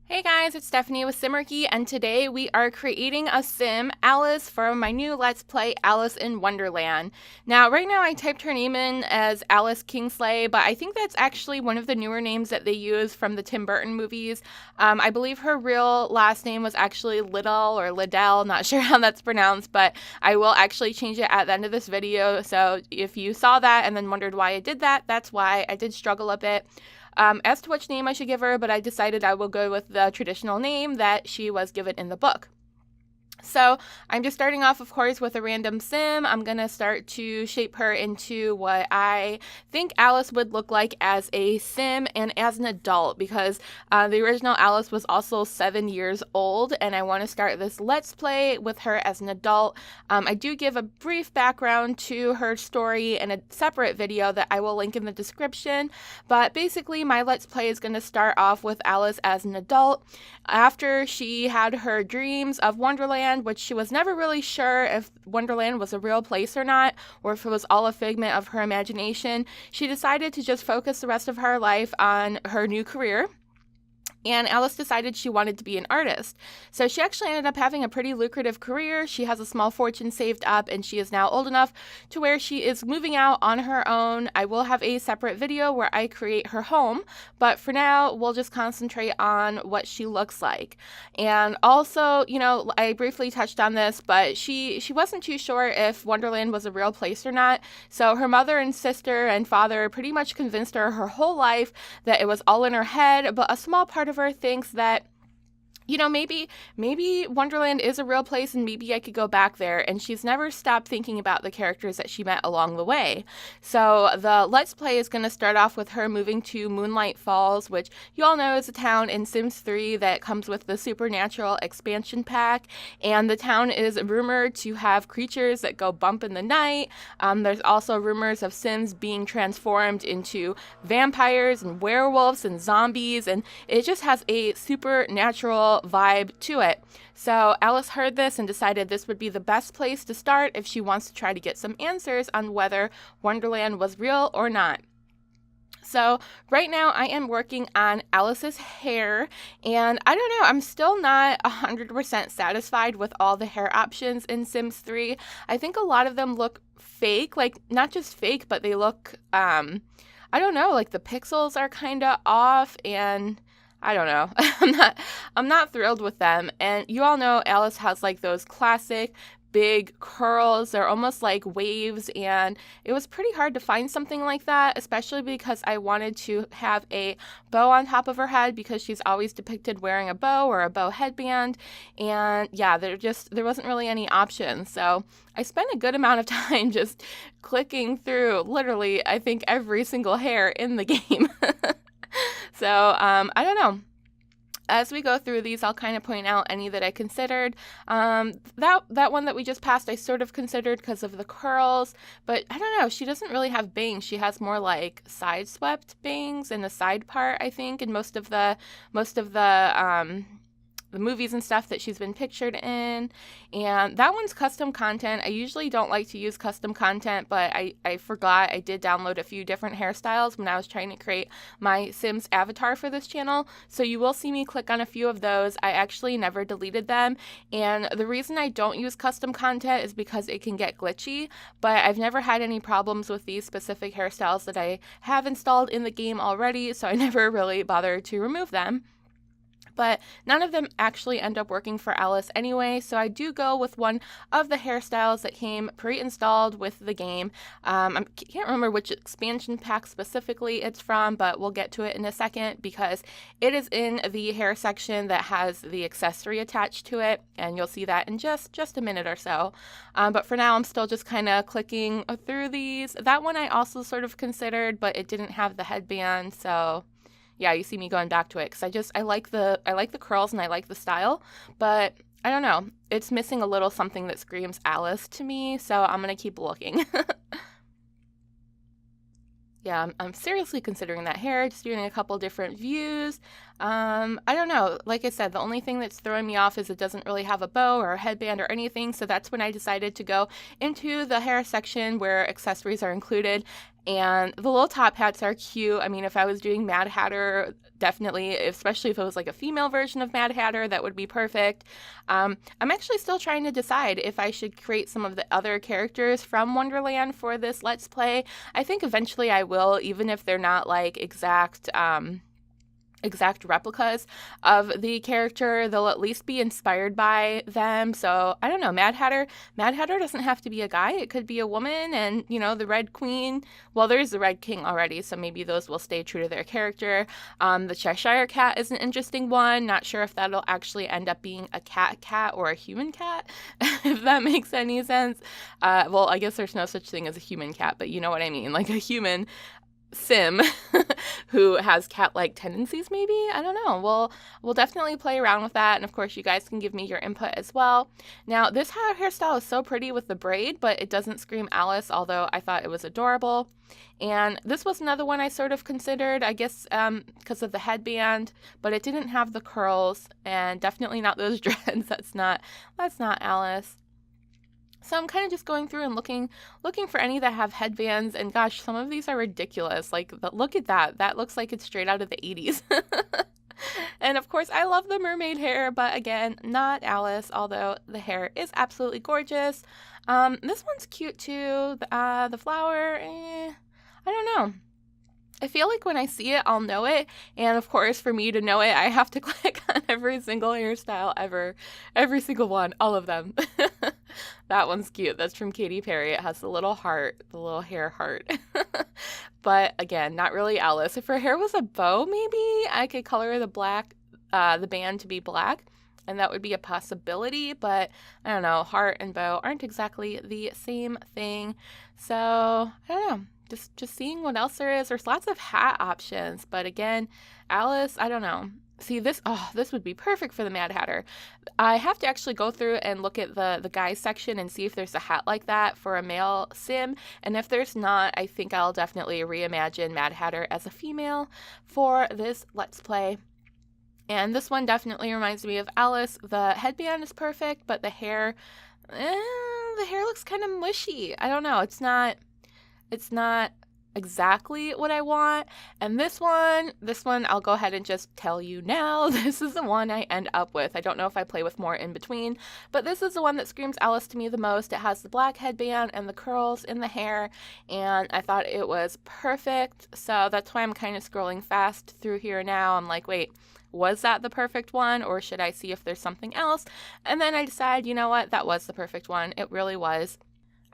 Hey guys, it's Stephanie with Simarchy, and today we are creating a sim, Alice, for my new Let's Play Alice in Wonderland. Now, right now I typed her name in as Alice Kingsley, but I think that's actually one of the newer names that they use from the Tim Burton movies. I believe her real last name was actually Liddell or Liddell, not sure how that's pronounced, but I will actually change it at the end of this video, so if you saw that and then wondered why I did that, that's why. I did struggle a bit. As to which name I should give her, but I decided I will go with the traditional name that she was given in the book. So I'm just starting off, of course, with a random sim. I'm going to start to shape her into what I think Alice would look like as a sim and as an adult, because the original Alice was also 7 years old, and I want to start this Let's Play with her as an adult. I do give a brief background to her story in a separate video that I will link in the description, but basically my Let's Play is going to start off with Alice as an adult. After she had her dreams of Wonderland, which she was never really sure if Wonderland was a real place or not, or if it was all a figment of her imagination, she decided to just focus the rest of her life on her new career. And Alice decided she wanted to be an artist. So she actually ended up having a pretty lucrative career. She has a small fortune saved up, and she is now old enough to where she is moving out on her own. I will have a separate video where I create her home, but for now, we'll just concentrate on what she looks like. And also, I briefly touched on this, but she wasn't too sure if Wonderland was a real place or not. So her mother and sister and father pretty much convinced her whole life that it was all in her head, but a small part of her thinks that maybe Wonderland is a real place and maybe I could go back there, and she's never stopped thinking about the characters that she met along the way. So the Let's Play is going to start off with her moving to Moonlight Falls, which you all know is a town in Sims 3 that comes with the Supernatural expansion pack, and the town is rumored to have creatures that go bump in the night. There's also rumors of Sims being transformed into vampires and werewolves and zombies, and it just has a supernatural vibe to it. So Alice heard this and decided this would be the best place to start if she wants to try to get some answers on whether Wonderland was real or not. So right now I am working on Alice's hair, and I don't know, I'm still not 100% satisfied with all the hair options in Sims 3. I think a lot of them look fake, like not just fake, but they look, I don't know, like the pixels are kind of off, and I don't know. I'm not thrilled with them. And you all know Alice has like those classic big curls. They're almost like waves, and it was pretty hard to find something like that, especially because I wanted to have a bow on top of her head because she's always depicted wearing a bow or a bow headband. And yeah, there wasn't really any options. So I spent a good amount of time just clicking through literally, I think, every single hair in the game. So, I don't know. As we go through these, I'll kind of point out any that I considered. That one that we just passed, I sort of considered because of the curls, but I don't know. She doesn't really have bangs. She has more like side swept bangs in the side part, I think, in most of the movies and stuff that she's been pictured in. And that one's custom content. I usually don't like to use custom content, but I forgot I did download a few different hairstyles when I was trying to create my Sims avatar for this channel. So you will see me click on a few of those. I actually never deleted them. And the reason I don't use custom content is because it can get glitchy, but I've never had any problems with these specific hairstyles that I have installed in the game already, so I never really bothered to remove them. But none of them actually end up working for Alice anyway, so I do go with one of the hairstyles that came pre-installed with the game. I can't remember which expansion pack specifically it's from, but we'll get to it in a second because it is in the hair section that has the accessory attached to it, and you'll see that in just a minute or so. But for now, I'm still just kind of clicking through these. That one I also sort of considered, but it didn't have the headband, so yeah, you see me going back to it because I like the curls and I like the style, but I don't know, it's missing a little something that screams Alice to me, so I'm gonna keep looking. Yeah, I'm seriously considering that hair, just doing a couple different views. I don't know. Like I said, the only thing that's throwing me off is it doesn't really have a bow or a headband or anything, so that's when I decided to go into the hair section where accessories are included. And the little top hats are cute. I mean, if I was doing Mad Hatter, definitely, especially if it was like a female version of Mad Hatter, that would be perfect. I'm actually still trying to decide if I should create some of the other characters from Wonderland for this Let's Play. I think eventually I will, even if they're not like exact replicas of the character. They'll at least be inspired by them. So I don't know, Mad Hatter doesn't have to be a guy. It could be a woman. And the Red Queen, well, there's the Red King already, so maybe those will stay true to their character. The Cheshire Cat is an interesting one. Not sure if that'll actually end up being a cat or a human cat, if that makes any sense. Well, I guess there's no such thing as a human cat, but you know what I mean, like a human sim who has cat-like tendencies, maybe. I don't know. We'll definitely play around with that, and of course you guys can give me your input as well. Now, this hairstyle is so pretty with the braid, but it doesn't scream Alice, although I thought it was adorable. And this was another one I sort of considered, I guess, because of the headband, but it didn't have the curls, and definitely not those dreads. That's not Alice. So I'm kind of just going through and looking for any that have headbands, and gosh, some of these are ridiculous. Like, look at that. That looks like it's straight out of the 80s. And of course, I love the mermaid hair, but again, not Alice, although the hair is absolutely gorgeous. This one's cute too. The flower, I don't know. I feel like when I see it, I'll know it. And of course, for me to know it, I have to click on every single hairstyle ever. Every single one. All of them. That one's cute. That's from Katy Perry. It has the little heart, the little hair heart. But again, not really Alice. If her hair was a bow, maybe I could color the band to be black. And that would be a possibility. But I don't know. Heart and bow aren't exactly the same thing. So I don't know. Just seeing what else there is. There's lots of hat options, but again, Alice, I don't know. See, this would be perfect for the Mad Hatter. I have to actually go through and look at the guys section and see if there's a hat like that for a male sim, and if there's not, I think I'll definitely reimagine Mad Hatter as a female for this Let's Play. And this one definitely reminds me of Alice. The headband is perfect, but the hair looks kind of mushy. I don't know. It's not exactly what I want. And this one, I'll go ahead and just tell you now, this is the one I end up with. I don't know if I play with more in between, but this is the one that screams Alice to me the most. It has the black headband and the curls in the hair, and I thought it was perfect. So that's why I'm kind of scrolling fast through here now. I'm like, wait, was that the perfect one, or should I see if there's something else? And then I decide, you know what, that was the perfect one. It really was.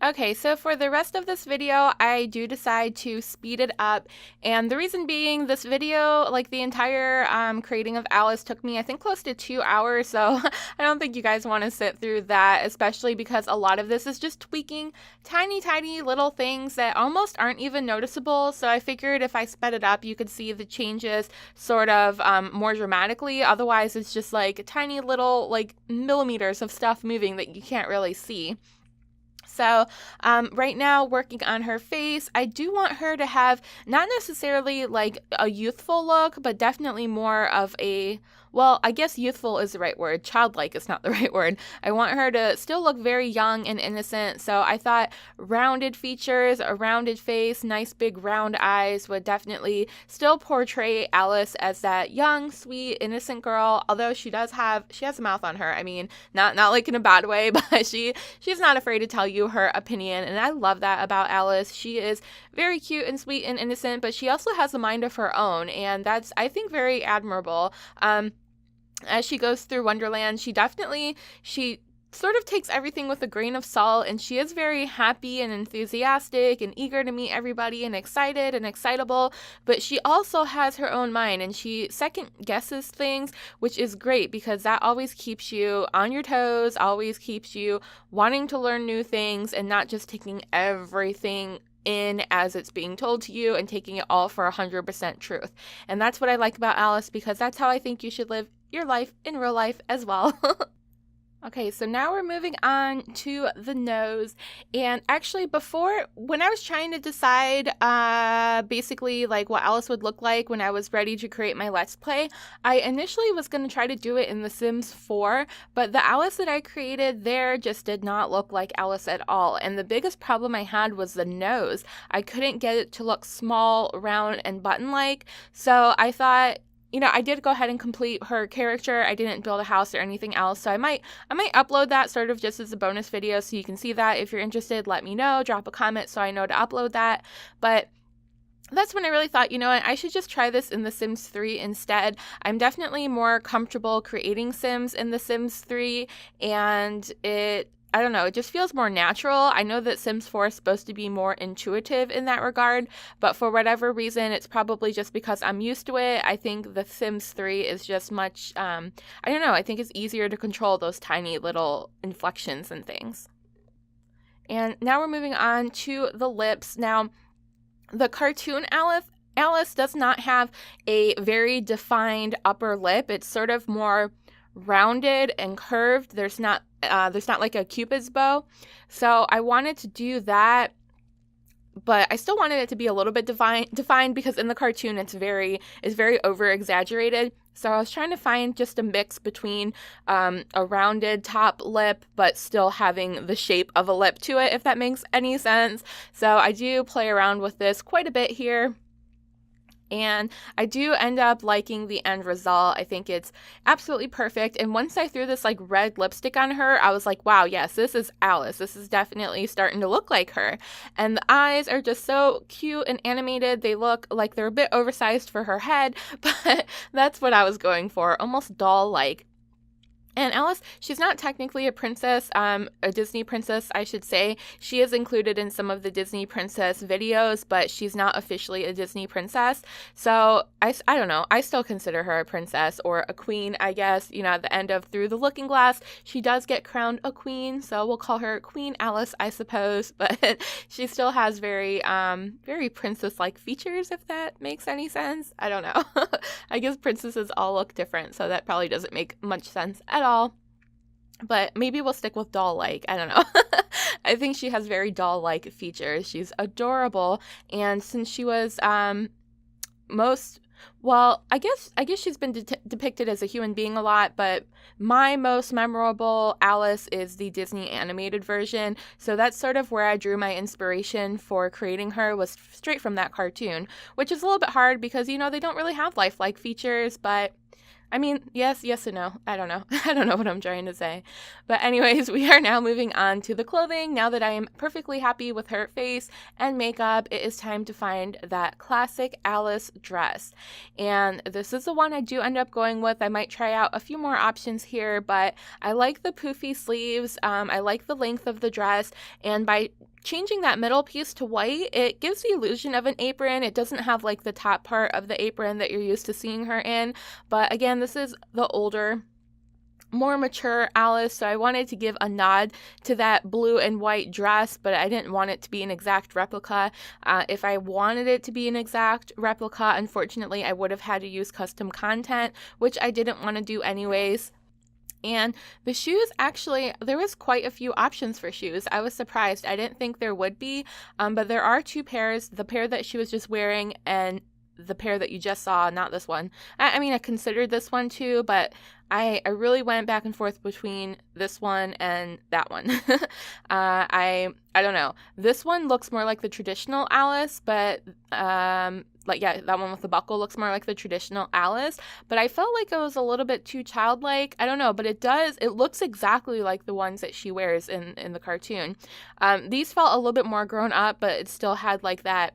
Okay, so for the rest of this video, I do decide to speed it up, and the reason being, this video, like the entire creating of Alice, took me, I think, close to 2 hours, so I don't think you guys want to sit through that, especially because a lot of this is just tweaking tiny little things that almost aren't even noticeable. So I figured if I sped it up, you could see the changes sort of more dramatically. Otherwise, it's just like tiny little like millimeters of stuff moving that you can't really see. So right now, working on her face, I do want her to have not necessarily like a youthful look, but definitely more of a, well, I guess youthful is the right word. Childlike is not the right word. I want her to still look very young and innocent. So I thought rounded features, a rounded face, nice big round eyes would definitely still portray Alice as that young, sweet, innocent girl. Although she has a mouth on her. I mean, not like in a bad way, but she's not afraid to tell you her opinion. And I love that about Alice. She is very cute and sweet and innocent, but she also has a mind of her own. And that's, I think, very admirable. As she goes through Wonderland, she sort of takes everything with a grain of salt, and she is very happy and enthusiastic and eager to meet everybody and excited and excitable, but she also has her own mind, and she second guesses things, which is great because that always keeps you on your toes, always keeps you wanting to learn new things and not just taking everything in as it's being told to you and taking it all for 100% truth. And that's what I like about Alice, because that's how I think you should live your life in real life as well. Okay, so now we're moving on to the nose. And actually, before, when I was trying to decide basically like what Alice would look like when I was ready to create my Let's Play, I initially was going to try to do it in The Sims 4, but the Alice that I created there just did not look like Alice at all. And the biggest problem I had was the nose. I couldn't get it to look small, round, and button-like, so I thought, I did go ahead and complete her character. I didn't build a house or anything else, so I might upload that sort of just as a bonus video so you can see that. If you're interested, let me know, drop a comment so I know to upload that. But that's when I really thought, what, I should just try this in The Sims 3 instead. I'm definitely more comfortable creating Sims in The Sims 3, and I don't know, it just feels more natural. I know that Sims 4 is supposed to be more intuitive in that regard, but for whatever reason, it's probably just because I'm used to it. I think The Sims 3 is just much, I don't know, I think it's easier to control those tiny little inflections and things. And now we're moving on to the lips. Now, the cartoon Alice does not have a very defined upper lip. It's sort of more rounded and curved. There's not like a Cupid's bow. So I wanted to do that, but I still wanted it to be a little bit defined because in the cartoon it's very over exaggerated. So I was trying to find just a mix between a rounded top lip but still having the shape of a lip to it, if that makes any sense. So I do play around with this quite a bit here. And I do end up liking the end result. I think it's absolutely perfect. And once I threw this like red lipstick on her, I was like, wow, yes, this is Alice. This is definitely starting to look like her. And the eyes are just so cute and animated. They look like they're a bit oversized for her head, but that's what I was going for, almost doll-like. And Alice, she's not technically a princess, a Disney princess, I should say. She is included in some of the Disney princess videos, but she's not officially a Disney princess. So I don't know. I still consider her a princess or a queen, I guess. At the end of Through the Looking Glass, she does get crowned a queen. So we'll call her Queen Alice, I suppose. But she still has very princess-like features, if that makes any sense. I don't know. I guess princesses all look different, so that probably doesn't make much sense at all, but maybe we'll stick with doll-like. I don't know. I think she has very doll-like features. She's adorable, and since she was I guess she's been depicted as a human being a lot, but my most memorable Alice is the Disney animated version, so that's sort of where I drew my inspiration for creating her, was straight from that cartoon, which is a little bit hard because, they don't really have lifelike features, but I mean, yes and no. I don't know. I don't know what I'm trying to say. But anyways, we are now moving on to the clothing. Now that I am perfectly happy with her face and makeup, it is time to find that classic Alice dress. And this is the one I do end up going with. I might try out a few more options here, but I like the poofy sleeves. I like the length of the dress. And by changing that middle piece to white, it gives the illusion of an apron. It doesn't have like the top part of the apron that you're used to seeing her in. But again, this is the older, more mature Alice, so I wanted to give a nod to that blue and white dress, but I didn't want it to be an exact replica. If I wanted it to be an exact replica, unfortunately, I would have had to use custom content, which I didn't want to do anyways. And the shoes, actually, there was quite a few options for shoes. I was surprised. I didn't think there would be, but there are two pairs, the pair that she was just wearing and the pair that you just saw, not this one. I mean, I considered this one too, but I really went back and forth between this one and that one. I don't know. This one looks more like the traditional Alice, but that one with the buckle looks more like the traditional Alice, but I felt like it was a little bit too childlike. I don't know, but it looks exactly like the ones that she wears in the cartoon. These felt a little bit more grown up, but it still had like that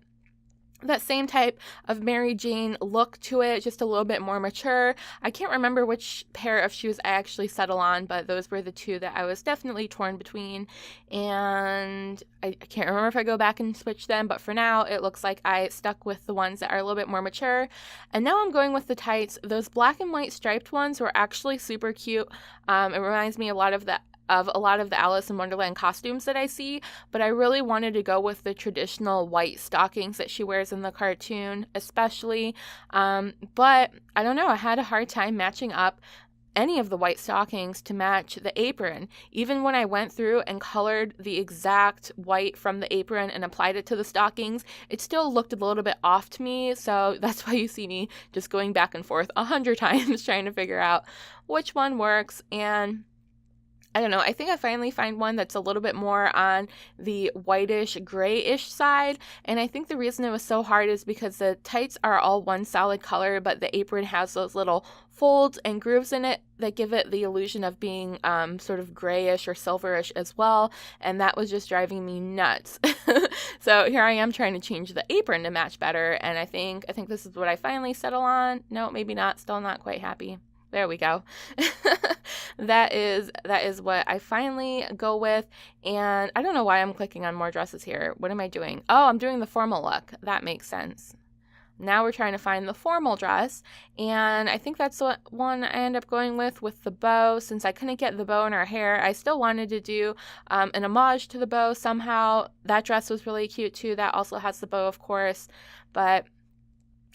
same type of Mary Jane look to it, just a little bit more mature. I can't remember which pair of shoes I actually settled on, but those were the two that I was definitely torn between, and I can't remember if I go back and switch them, but for now, it looks like I stuck with the ones that are a little bit more mature, and now I'm going with the tights. Those black and white striped ones were actually super cute. It reminds me a lot of the Alice in Wonderland costumes that I see, but I really wanted to go with the traditional white stockings that she wears in the cartoon, especially. But I don't know, I had a hard time matching up any of the white stockings to match the apron. Even when I went through and colored the exact white from the apron and applied it to the stockings, it still looked a little bit off to me. So that's why you see me just going back and forth 100 times trying to figure out which one works. And I don't know, I think I finally find one that's a little bit more on the whitish, grayish side. And I think the reason it was so hard is because the tights are all one solid color, but the apron has those little folds and grooves in it that give it the illusion of being sort of grayish or silverish as well. And that was just driving me nuts. So here I am trying to change the apron to match better. And I think this is what I finally settle on. No, maybe not. Still not quite happy. There we go. That is what I finally go with. And I don't know why I'm clicking on more dresses here. What am I doing? Oh, I'm doing the formal look. That makes sense. Now we're trying to find the formal dress. And I think that's what one I end up going with the bow. Since I couldn't get the bow in her hair, I still wanted to do an homage to the bow somehow. That dress was really cute too. That also has the bow, of course. But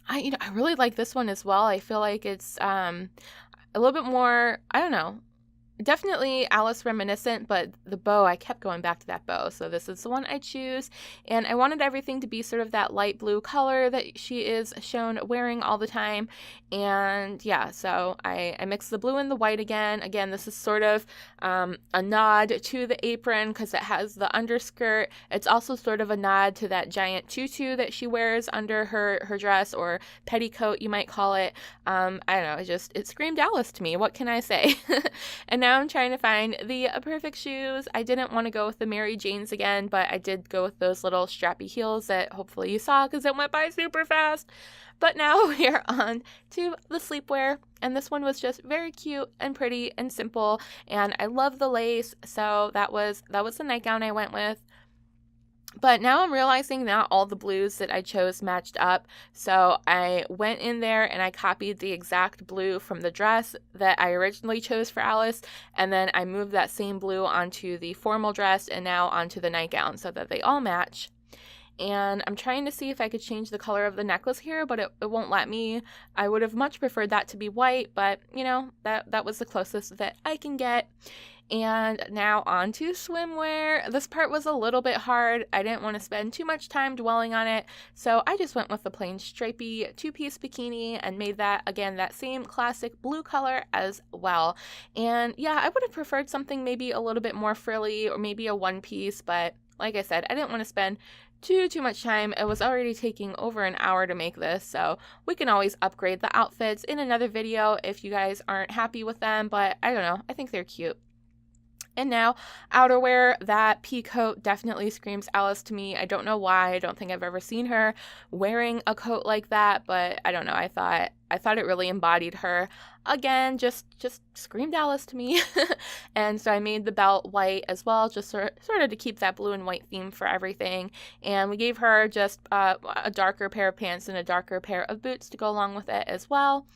I really like this one as well. I feel like it's a little bit more, I don't know, definitely Alice reminiscent, but the bow, I kept going back to that bow. So this is the one I choose. And I wanted everything to be sort of that light blue color that she is shown wearing all the time. And yeah, so I mixed the blue and the white again. Again, this is sort of a nod to the apron because it has the underskirt. It's also sort of a nod to that giant tutu that she wears under her dress, or petticoat, you might call it. I don't know, it screamed Alice to me. What can I say? And now I'm trying to find the perfect shoes. I didn't want to go with the Mary Janes again, but I did go with those little strappy heels that hopefully you saw because it went by super fast. But now we are on to the sleepwear, and this one was just very cute and pretty and simple, and I love the lace, so that was the nightgown I went with. But now I'm realizing not all the blues that I chose matched up, so I went in there and I copied the exact blue from the dress that I originally chose for Alice, and then I moved that same blue onto the formal dress and now onto the nightgown so that they all match. And I'm trying to see if I could change the color of the necklace here, but it won't let me. I would have much preferred that to be white, but that was the closest that I can get. And now on to swimwear. This part was a little bit hard. I didn't want to spend too much time dwelling on it, so I just went with the plain stripy two-piece bikini and made that, again, that same classic blue color as well. And yeah, I would have preferred something maybe a little bit more frilly or maybe a one-piece, but like I said, I didn't want to spend too much time. It was already taking over an hour to make this, so we can always upgrade the outfits in another video if you guys aren't happy with them, but I don't know, I think they're cute. And now, outerwear, that pea coat definitely screams Alice to me. I don't know why. I don't think I've ever seen her wearing a coat like that, but I don't know. I thought it really embodied her. Again, just screamed Alice to me. And so I made the belt white as well, just sort of to keep that blue and white theme for everything. And we gave her just a darker pair of pants and a darker pair of boots to go along with it as well.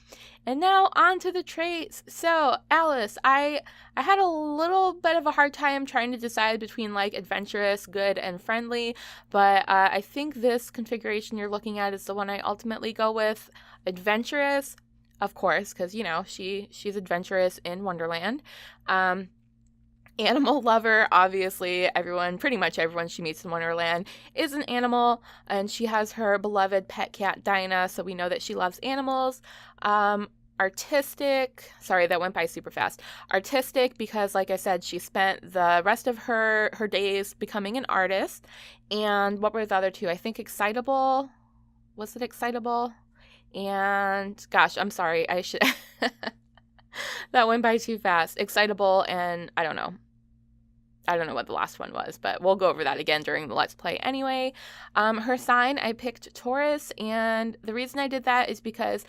And now on to the traits. So Alice, I had a little bit of a hard time trying to decide between like adventurous, good, and friendly, but I think this configuration you're looking at is the one I ultimately go with. Adventurous, of course, because she's adventurous in Wonderland. Animal lover, obviously pretty much everyone she meets in Wonderland is an animal, and she has her beloved pet cat Dinah, so we know that she loves animals. Artistic, sorry, that went by super fast. Artistic because, like I said, she spent the rest of her days becoming an artist. And what were the other two? I think excitable. Was it excitable? And gosh, I'm sorry, I should that went by too fast. Excitable, and I don't know what the last one was, but we'll go over that again during the Let's Play anyway. Her sign, I picked Taurus, and the reason I did that is because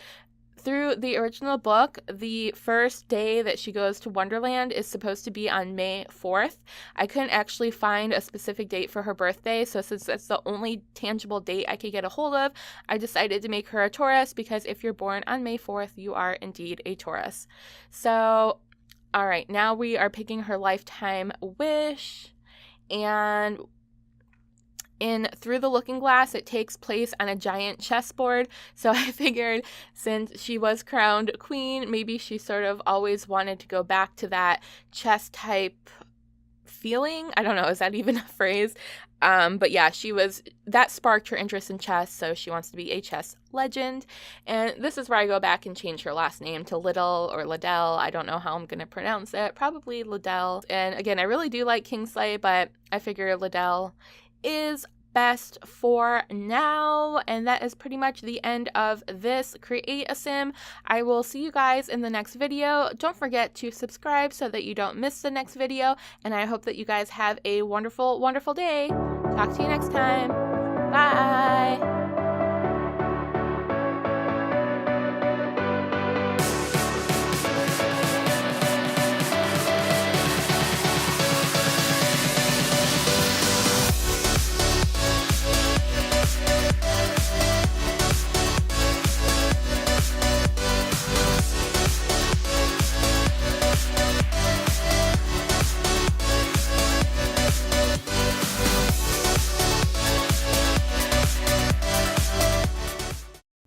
through the original book, the first day that she goes to Wonderland is supposed to be on May 4th. I couldn't actually find a specific date for her birthday, so since that's the only tangible date I could get a hold of, I decided to make her a Taurus, because if you're born on May 4th, you are indeed a Taurus. So, all right, now we are picking her lifetime wish, and In Through the Looking Glass, it takes place on a giant chessboard, so I figured since she was crowned queen, maybe she sort of always wanted to go back to that chess type feeling. I don't know, is that even a phrase? But yeah, that sparked her interest in chess, so she wants to be a chess legend. And this is where I go back and change her last name to Liddell or Liddell. I don't know how I'm going to pronounce it. Probably Liddell. And again, I really do like Kingsley, but I figure Liddell is best for now. And that is pretty much the end of this Create a Sim. I will see you guys in the next video. Don't forget to subscribe so that you don't miss the next video. And I hope that you guys have a wonderful, wonderful day. Talk to you next time. Bye.